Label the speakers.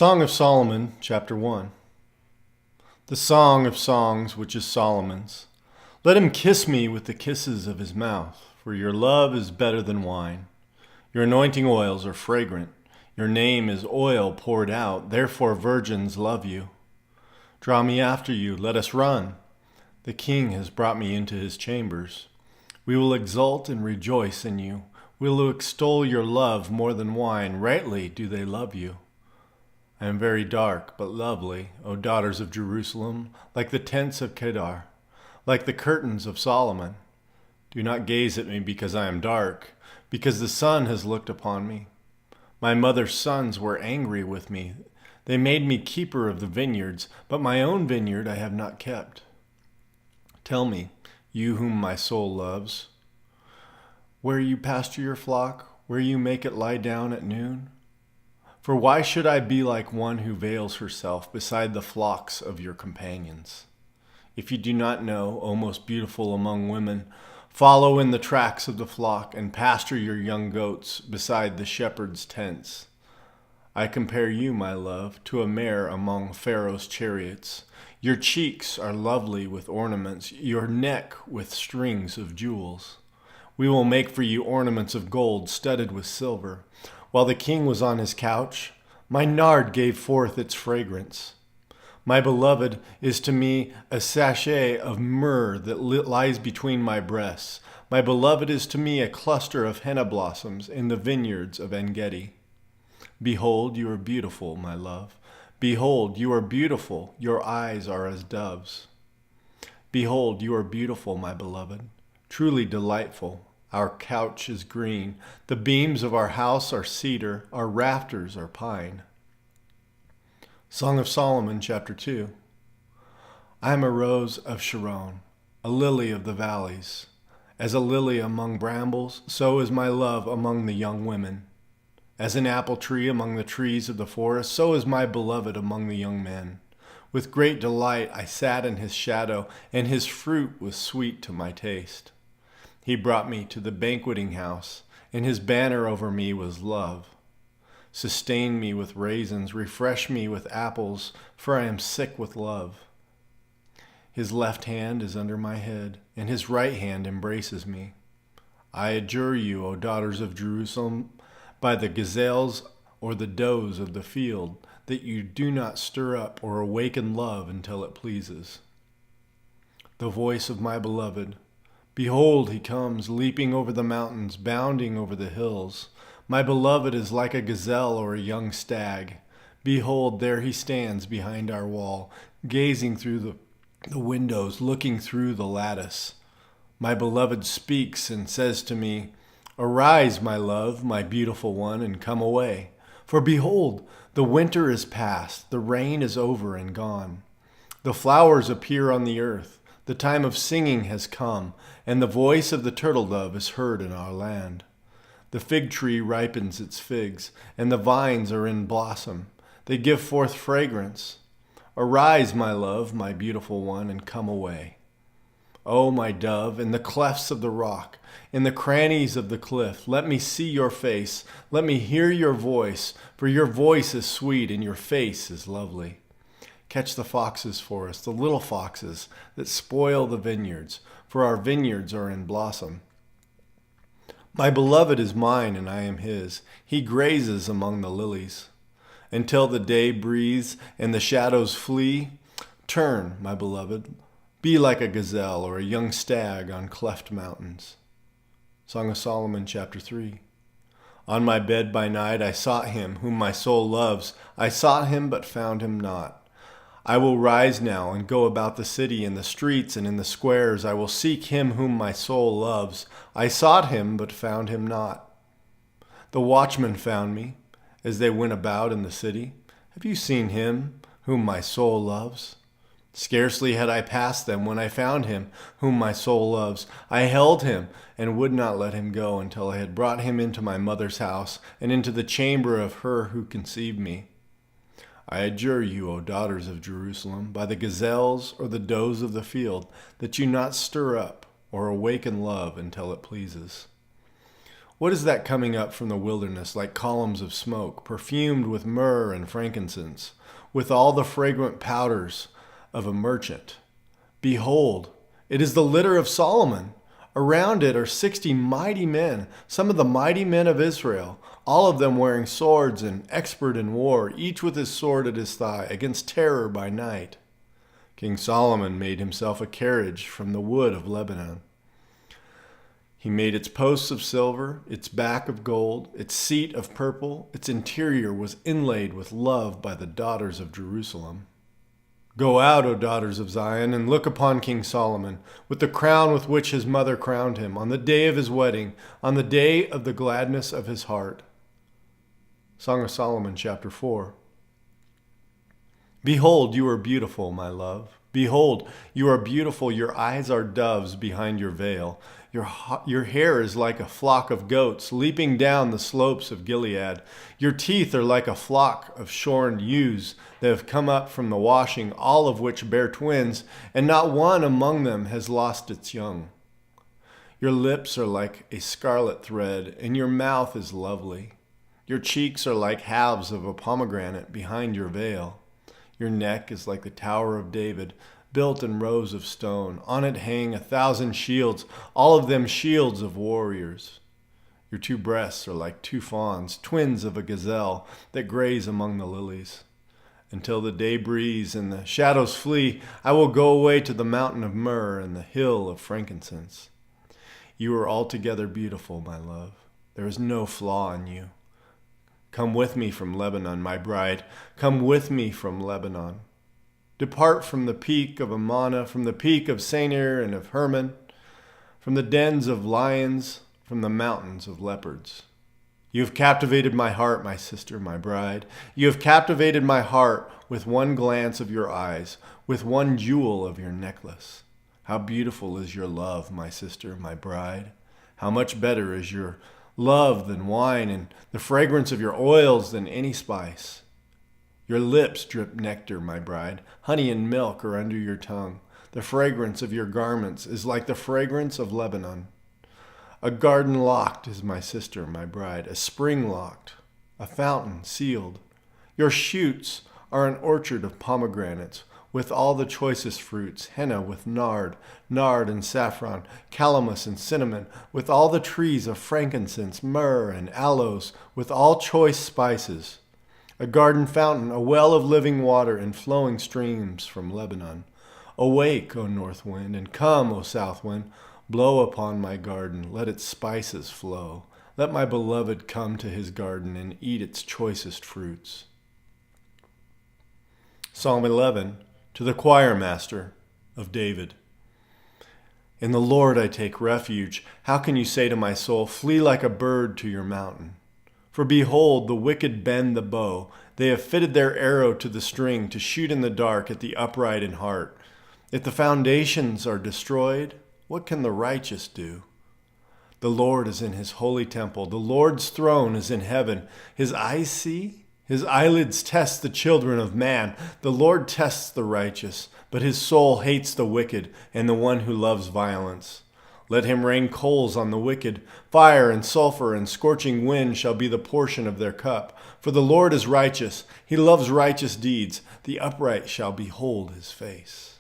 Speaker 1: Song of Solomon, chapter 1. The Song of Songs, which is Solomon's. Let him kiss me with the kisses of his mouth, for your love is better than wine. Your anointing oils are fragrant. Your name is oil poured out, therefore virgins love you. Draw me after you, let us run. The king has brought me into his chambers. We will exult and rejoice in you. We will extol your love more than wine. Rightly do they love you. I am very dark, but lovely, O daughters of Jerusalem, like the tents of Kedar, like the curtains of Solomon. Do not gaze at me because I am dark, because the sun has looked upon me. My mother's sons were angry with me. They made me keeper of the vineyards, but my own vineyard I have not kept. Tell me, you whom my soul loves, where you pasture your flock, where you make it lie down at noon? For why should I be like one who veils herself beside the flocks of your companions? If you do not know, O most beautiful among women, follow in the tracks of the flock and pasture your young goats beside the shepherd's tents. I compare you, my love, to a mare among Pharaoh's chariots. Your cheeks are lovely with ornaments, your neck with strings of jewels. We will make for you ornaments of gold studded with silver. While the king was on his couch, my nard gave forth its fragrance. My beloved is to me a sachet of myrrh that lies between my breasts. My beloved is to me a cluster of henna blossoms in the vineyards of En-gedi. Behold, you are beautiful, my love. Behold, you are beautiful. Your eyes are as doves. Behold, you are beautiful, my beloved. Truly delightful. Our couch is green. The beams of our house are cedar. Our rafters are pine. Song of Solomon, chapter 2. I am a rose of Sharon, a lily of the valleys. As a lily among brambles, so is my love among the young women. As an apple tree among the trees of the forest, so is my beloved among the young men. With great delight I sat in his shadow, and his fruit was sweet to my taste. He brought me to the banqueting house, and his banner over me was love. Sustain me with raisins, refresh me with apples, for I am sick with love. His left hand is under my head, and his right hand embraces me. I adjure you, O daughters of Jerusalem, by the gazelles or the does of the field, that you do not stir up or awaken love until it pleases. The voice of my beloved. Behold, he comes, leaping over the mountains, bounding over the hills. My beloved is like a gazelle or a young stag. Behold, there he stands behind our wall, gazing through the windows, looking through the lattice. My beloved speaks and says to me, Arise, my love, my beautiful one, and come away. For behold, the winter is past, the rain is over and gone. The flowers appear on the earth. The time of singing has come, and the voice of the turtle dove is heard in our land. The fig tree ripens its figs, and the vines are in blossom. They give forth fragrance. Arise, my love, my beautiful one, and come away. O my dove, in the clefts of the rock, in the crannies of the cliff, let me see your face, let me hear your voice, for your voice is sweet and your face is lovely. Catch the foxes for us, the little foxes that spoil the vineyards, for our vineyards are in blossom. My beloved is mine and I am his. He grazes among the lilies. Until the day breathes and the shadows flee, turn, my beloved, be like a gazelle or a young stag on cleft mountains. Song of Solomon, chapter 3. On my bed by night I sought him, whom my soul loves. I sought him, but found him not. I will rise now and go about the city, in the streets and in the squares. I will seek him whom my soul loves. I sought him, but found him not. The watchmen found me as they went about in the city. Have you seen him whom my soul loves? Scarcely had I passed them when I found him whom my soul loves. I held him and would not let him go until I had brought him into my mother's house and into the chamber of her who conceived me. I adjure you, O daughters of Jerusalem, by the gazelles or the does of the field, that you not stir up or awaken love until it pleases. What is that coming up from the wilderness like columns of smoke, perfumed with myrrh and frankincense, with all the fragrant powders of a merchant? Behold, it is the litter of Solomon. Around it are 60 mighty men, some of the mighty men of Israel, all of them wearing swords and expert in war, each with his sword at his thigh, against terror by night. King Solomon made himself a carriage from the wood of Lebanon. He made its posts of silver, its back of gold, its seat of purple. Its interior was inlaid with love by the daughters of Jerusalem. Go out, O daughters of Zion, and look upon King Solomon, with the crown with which his mother crowned him, on the day of his wedding, on the day of the gladness of his heart. Song of Solomon, chapter 4. Behold, you are beautiful, my love. Behold, you are beautiful. Your eyes are doves behind your veil. Your hair is like a flock of goats leaping down the slopes of Gilead. Your teeth are like a flock of shorn ewes that have come up from the washing, all of which bear twins, and not one among them has lost its young. Your lips are like a scarlet thread, and your mouth is lovely. Your cheeks are like halves of a pomegranate behind your veil. Your neck is like the Tower of David, built in rows of stone. On it hang 1,000 shields, all of them shields of warriors. Your two breasts are like two fawns, twins of a gazelle that graze among the lilies. Until the day breeze and the shadows flee, I will go away to the mountain of myrrh and the hill of frankincense. You are altogether beautiful, my love. There is no flaw in you. Come with me from Lebanon, my bride. Come with me from Lebanon. Depart from the peak of Amana, from the peak of Senir and of Hermon, from the dens of lions, from the mountains of leopards. You have captivated my heart, my sister, my bride. You have captivated my heart with one glance of your eyes, with one jewel of your necklace. How beautiful is your love, my sister, my bride. How much better is your love than wine, and the fragrance of your oils than any spice. Your lips drip nectar, my bride. Honey and milk are under your tongue. The fragrance of your garments is like the fragrance of Lebanon. A garden locked is my sister, my bride, a spring locked, a fountain sealed. Your shoots are an orchard of pomegranates, with all the choicest fruits, henna with nard and saffron, calamus and cinnamon, with all the trees of frankincense, myrrh and aloes, with all choice spices. A garden fountain, a well of living water, and flowing streams from Lebanon. Awake, O north wind, and come, O south wind. Blow upon my garden, let its spices flow. Let my beloved come to his garden and eat its choicest fruits. Psalm 11, to the choir master of David. In the Lord I take refuge. How can you say to my soul, flee like a bird to your mountain? For behold, the wicked bend the bow. They have fitted their arrow to the string to shoot in the dark at the upright in heart. If the foundations are destroyed, what can the righteous do? The Lord is in his holy temple. The Lord's throne is in heaven. His eyes see, his eyelids test the children of man. The Lord tests the righteous, but his soul hates the wicked and the one who loves violence. Let him rain coals on the wicked. Fire and sulfur and scorching wind shall be the portion of their cup. For the Lord is righteous. He loves righteous deeds. The upright shall behold his face.